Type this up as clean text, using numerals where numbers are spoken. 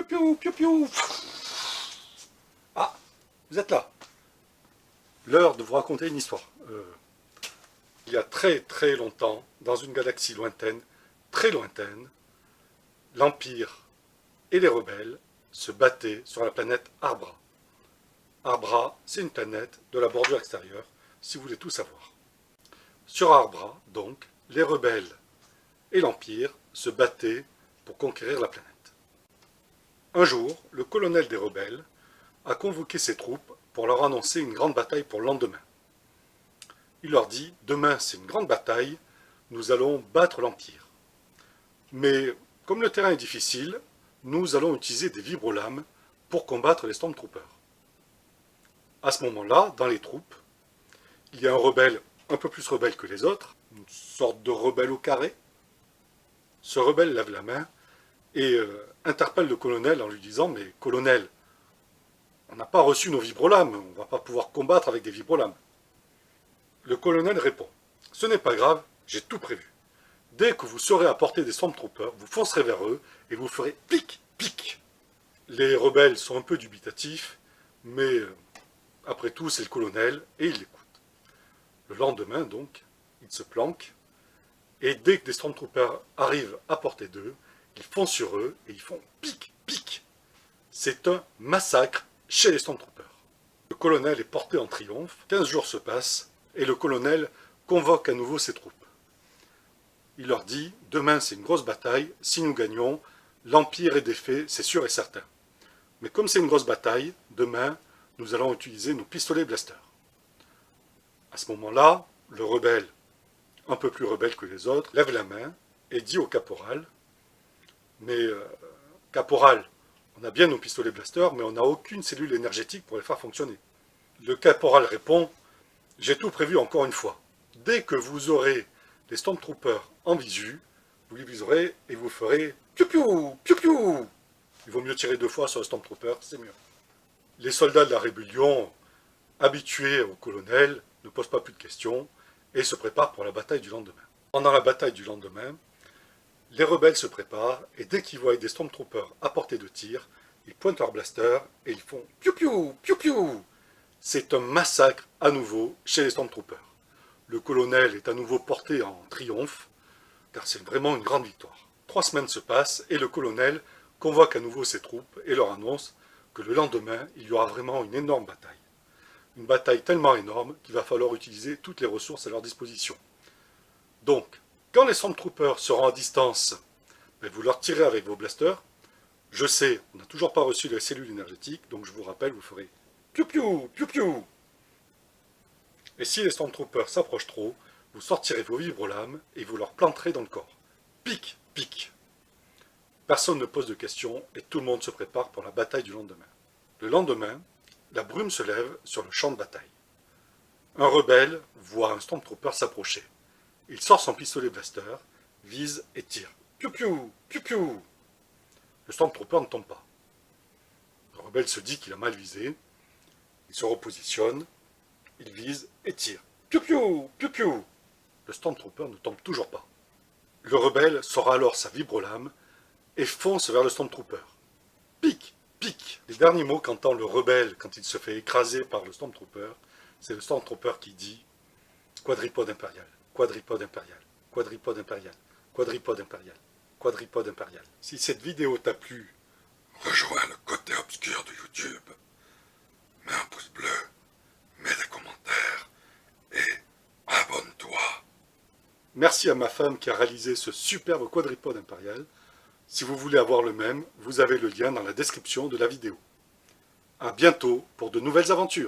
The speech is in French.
Piou piou, piou piou. Ah, vous êtes là. L'heure de vous raconter une histoire. Il y a très très longtemps, dans une galaxie lointaine, très lointaine, l'Empire et les rebelles se battaient sur la planète Arbra. Arbra, c'est une planète de la bordure extérieure, si vous voulez tout savoir. Sur Arbra, donc, les rebelles et l'Empire se battaient pour conquérir la planète. Un jour, le colonel des rebelles a convoqué ses troupes pour leur annoncer une grande bataille pour le lendemain. Il leur dit « Demain, c'est une grande bataille, nous allons battre l'Empire. Mais comme le terrain est difficile, nous allons utiliser des vibrolames pour combattre les Stormtroopers. » À ce moment-là, dans les troupes, il y a un rebelle un peu plus rebelle que les autres, une sorte de rebelle au carré. Ce rebelle lève la main et interpelle le colonel en lui disant « Mais colonel, on n'a pas reçu nos vibrolames, on ne va pas pouvoir combattre avec des vibrolames. » Le colonel répond « Ce n'est pas grave, j'ai tout prévu. Dès que vous saurez à portée des Stormtroopers, vous foncerez vers eux et vous ferez pic, pic. » Les rebelles sont un peu dubitatifs, mais après tout, c'est le colonel et ils l'écoutent. Le lendemain, donc, ils se planquent et dès que des Stormtroopers arrivent à portée d'eux, ils foncent sur eux et ils font pic, pic. C'est un massacre chez les Stormtroopers. Le colonel est porté en triomphe, 15 jours se passent et le colonel convoque à nouveau ses troupes. Il leur dit « Demain c'est une grosse bataille, si nous gagnons, l'Empire est défait, c'est sûr et certain. Mais comme c'est une grosse bataille, demain nous allons utiliser nos pistolets blasters. » À ce moment-là, le rebelle, un peu plus rebelle que les autres, lève la main et dit au caporal « Mais caporal, on a bien nos pistolets blasters, mais on n'a aucune cellule énergétique pour les faire fonctionner. » Le caporal répond « J'ai tout prévu encore une fois. Dès que vous aurez les Stormtroopers en visu, vous les viserez et vous ferez piou piou, piou piou. Il vaut mieux tirer 2 fois sur le Stormtrooper, c'est mieux. » Les soldats de la rébellion, habitués au colonel, ne posent pas plus de questions et se préparent pour la bataille du lendemain. Pendant la bataille du lendemain, les rebelles se préparent et dès qu'ils voient des Stormtroopers à portée de tir, ils pointent leur blaster et ils font piou piou, piou piou. C'est un massacre à nouveau chez les Stormtroopers. Le colonel est à nouveau porté en triomphe, car c'est vraiment une grande victoire. 3 semaines se passent et le colonel convoque à nouveau ses troupes et leur annonce que le lendemain, il y aura vraiment une énorme bataille. Une bataille tellement énorme qu'il va falloir utiliser toutes les ressources à leur disposition. Donc, quand les Stormtroopers seront à distance, vous leur tirez avec vos blasters. Je sais, on n'a toujours pas reçu les cellules énergétiques, donc je vous rappelle, vous ferez piou piou, piou piou. Et si les Stormtroopers s'approchent trop, vous sortirez vos vibrolames et vous leur planterez dans le corps. Pic, pic. Personne ne pose de questions et tout le monde se prépare pour la bataille du lendemain. Le lendemain, la brume se lève sur le champ de bataille. Un rebelle voit un Stormtrooper s'approcher. Il sort son pistolet blaster, vise et tire. Piou piou, piou piou. Le Stormtrooper ne tombe pas. Le rebelle se dit qu'il a mal visé. Il se repositionne, il vise et tire. Piou piou, piou piou. Le Stormtrooper ne tombe toujours pas. Le rebelle sort alors sa vibrolame et fonce vers le Stormtrooper. Pic, pic. Les derniers mots qu'entend le rebelle quand il se fait écraser par le Stormtrooper, c'est le Stormtrooper qui dit « Quadripode impérial, quadripode impérial, quadripode impérial, quadripode impérial, quadripode impérial. » Si cette vidéo t'a plu, rejoins le côté obscur de YouTube. Mets un pouce bleu, mets des commentaires et abonne-toi. Merci à ma femme qui a réalisé ce superbe quadripode impérial. Si vous voulez avoir le même, vous avez le lien dans la description de la vidéo. À bientôt pour de nouvelles aventures.